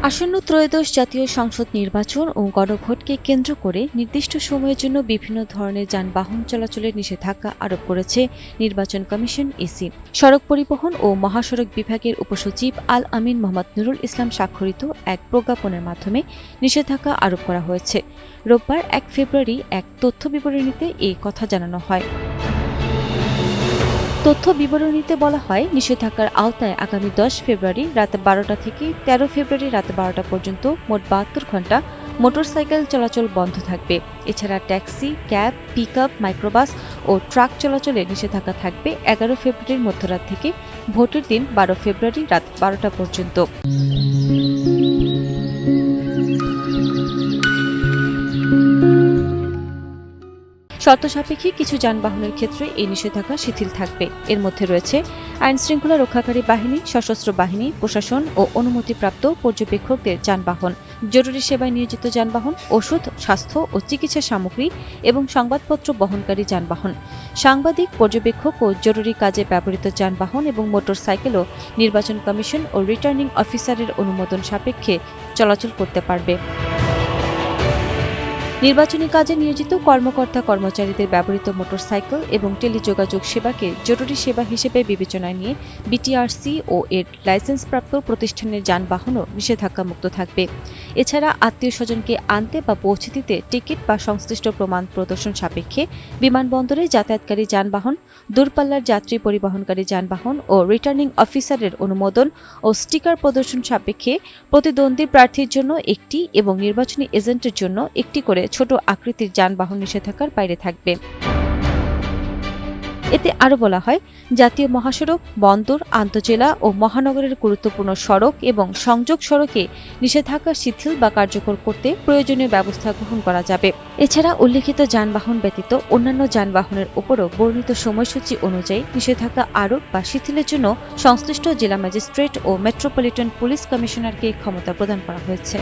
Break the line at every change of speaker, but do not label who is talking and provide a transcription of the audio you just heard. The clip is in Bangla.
আসন্ন ত্রয়োদশ জাতীয় সংসদ নির্বাচন ও গণভোটকে কেন্দ্র করে নির্দিষ্ট সময়ের জন্য বিভিন্ন ধরনের যানবাহন চলাচলের নিষেধাজ্ঞা আরোপ করেছে নির্বাচন কমিশন ইসি। সড়ক পরিবহন ও মহাসড়ক বিভাগের উপসচিব আল আমিন মোহাম্মদ নুরুল ইসলাম স্বাক্ষরিত এক প্রজ্ঞাপনের মাধ্যমে নিষেধাজ্ঞা আরোপ করা হয়েছে। রোববার ১ ফেব্রুয়ারি এক তথ্য বিবরণীতে এই কথা জানানো হয়। তথ্য বিবরণীতে বলা হয়, নিষেধাজ্ঞার আওতায় আগামী ১০ ফেব্রুয়ারি রাত ১২টা থেকে ১৩ ফেব্রুয়ারি রাত ১২টা পর্যন্ত মোট ৭২ ঘণ্টা মোটরসাইকেল চলাচল বন্ধ থাকবে। এছাড়া ট্যাক্সি, ক্যাব, পিকআপ, মাইক্রোবাস ও ট্রাক চলাচলে নিষেধাজ্ঞা থাকবে ১১ ফেব্রুয়ারির মধ্যরাত থেকে ভোটের দিন ১২ ফেব্রুয়ারি রাত ১২টা পর্যন্ত। শর্ত সাপেক্ষে কিছু যানবাহনের ক্ষেত্রে এই নিষেধাজ্ঞা শিথিল থাকবে। এর মধ্যে রয়েছে আইনশৃঙ্খলা রক্ষাকারী বাহিনী, সশস্ত্র বাহিনী, প্রশাসন ও অনুমতিপ্রাপ্ত পর্যবেক্ষকদের যানবাহন, জরুরি সেবায় নিয়োজিত যানবাহন, ওষুধ, স্বাস্থ্য ও চিকিৎসা সামগ্রী এবং সংবাদপত্র বহনকারী যানবাহন, সাংবাদিক, পর্যবেক্ষক ও জরুরি কাজে ব্যবহৃত যানবাহন এবং মোটরসাইকেলও নির্বাচন কমিশন ও রিটার্নিং অফিসারের অনুমোদন সাপেক্ষে চলাচল করতে পারবে। নির্বাচনী কাজে নিয়োজিত কর্মকর্তা-কর্মচারীদের ব্যবহৃত মোটরসাইকেল এবং টেলিযোগাযোগ সেবাকে জরুরি সেবা হিসেবে বিবেচনায় নিয়ে বিটিআরসি ও এর লাইসেন্সপ্রাপ্ত প্রতিষ্ঠানের যানবাহনও নিষেধাজ্ঞামুক্ত থাকবে। এছাড়া আত্মীয়স্বজনকে আনতে বা পৌঁছে দিতে টিকিট বা সংশ্লিষ্ট প্রমাণ প্রদর্শন সাপেক্ষে বিমানবন্দরে যাতায়াতকারী যানবাহন, দূরপাল্লার যাত্রী পরিবহনকারী যানবাহন ও রিটার্নিং অফিসারের অনুমোদন ও স্টিকার প্রদর্শন সাপেক্ষে প্রতিদ্বন্দ্বী প্রার্থীর জন্য একটি এবং নির্বাচনী এজেন্টের জন্য একটি করে ছোট আকৃতির যানবাহন নিষেধাজ্ঞার বাইরে থাকবে। এতে আরও বলা হয়, জাতীয় মহাসড়ক, বন্দর, আন্তঃজেলা ও মহানগরের গুরুত্বপূর্ণ সড়ক এবং সংযোগ সড়কে নিষেধাজ্ঞা শিথিল বা কার্যকর করতে প্রয়োজনীয় ব্যবস্থা গ্রহণ করা যাবে। এছাড়া উল্লিখিত যানবাহন ব্যতীত অন্যান্য যানবাহনের উপরও বর্ণিত সময়সূচি অনুযায়ী নিষেধাজ্ঞা আরোপ বা শিথিলের জন্য সংশ্লিষ্ট জেলা ম্যাজিস্ট্রেট ও মেট্রোপলিটন পুলিশ কমিশনারকে ক্ষমতা প্রদান করা হয়েছে।